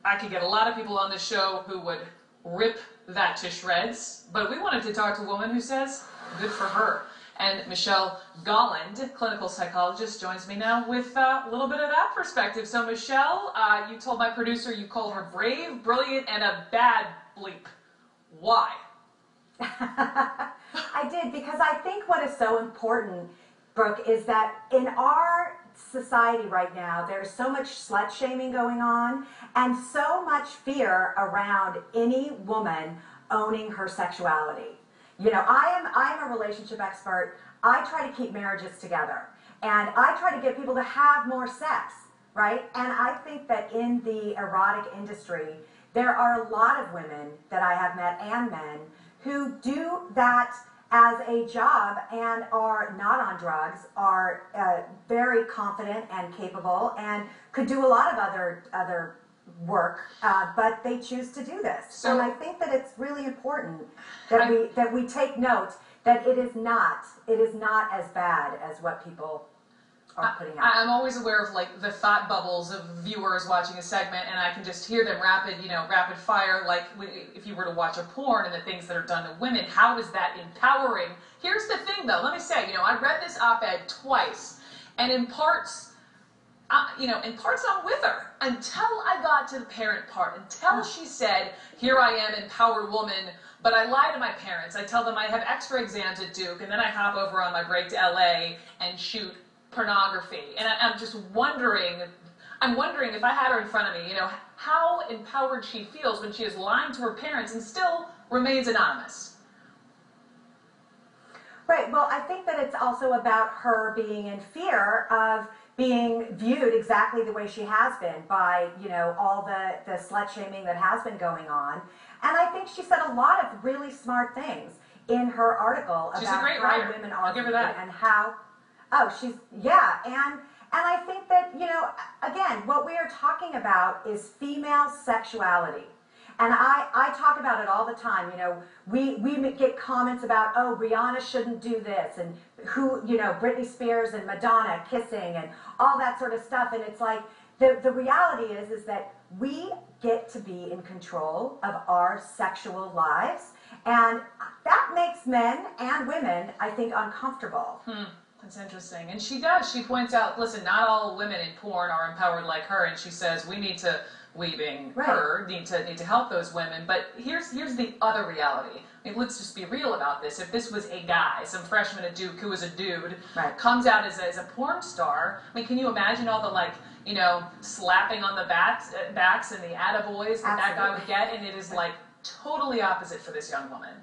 I could get a lot of people on this show who would rip that to shreds, but we wanted to talk to a woman who says, good for her. And Michelle Golland, clinical psychologist, joins me now with a little bit of that perspective. So Michelle, you told my producer you called her brave, brilliant, and a bad bleep. Why? I did, because I think what is so important, Brooke, is that in our society right now, there's so much slut shaming going on and so much fear around any woman owning her sexuality. You know, I'm a relationship expert. I try to keep marriages together, and I try to get people to have more sex, right? And I think that in the erotic industry, there are a lot of women that I have met, and men, who do that as a job and are not on drugs, are very confident and capable, and could do a lot of other work, but they choose to do this. So, and I think that it's really important that we take note that it is not as bad as what people are putting out. I'm always aware of like the thought bubbles of viewers watching a segment, and I can just hear them rapid fire, like if you were to watch a porn and the things that are done to women. How is that empowering? Here's the thing, though. Let me say, I read this op-ed twice, and in parts, I'm with her until I got to the parent part, until she said, here I am, empowered woman, but I lie to my parents. I tell them I have extra exams at Duke, and then I hop over on my break to LA and shoot pornography. And I'm just wondering, if I had her in front of me, how empowered she feels when she is lying to her parents and still remains anonymous. Right, well, I think that it's also about her being in fear of being viewed exactly the way she has been by, all the slut shaming that has been going on. And I think she said a lot of really smart things in her article She's about a great how writer. women I'll are give her that. and how, and I think that, again, what we are talking about is female sexuality. And I talk about it all the time. We get comments about, oh, Rihanna shouldn't do this, and Britney Spears and Madonna kissing and all that sort of stuff. And it's like, the reality is that we get to be in control of our sexual lives. And that makes men and women, I think, uncomfortable. That's interesting. And she does. She points out, listen, not all women in porn are empowered like her. And she says, we need to help those women. But here's the other reality. I mean, let's just be real about this. If this was a guy, some freshman at Duke who was a dude, comes out as a porn star, I mean, can you imagine all the slapping on the backs and the attaboys that guy would get? And it is like totally opposite for this young woman.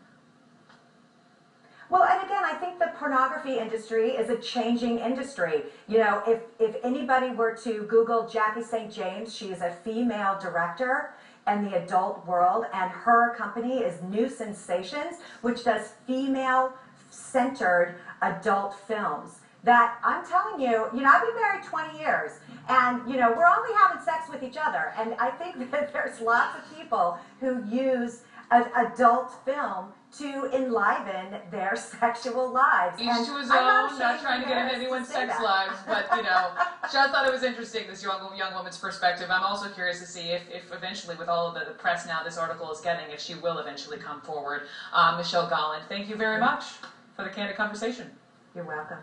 Well, and again, I think the pornography industry is a changing industry. If anybody were to Google Jacky St. she is a female director in the adult world, and her company is New Sensations, which does female-centered adult films. That, I'm telling you, I've been married 20 years, and, we're only having sex with each other. And I think that there's lots of people who use adult film to enliven their sexual lives. Each to his own, not trying to get into anyone's sex lives, but, just thought it was interesting, this young woman's perspective. I'm also curious to see if eventually, with all of the press now this article is getting, if she will eventually come forward. Michelle Golland, thank you very much for the candid conversation. You're welcome.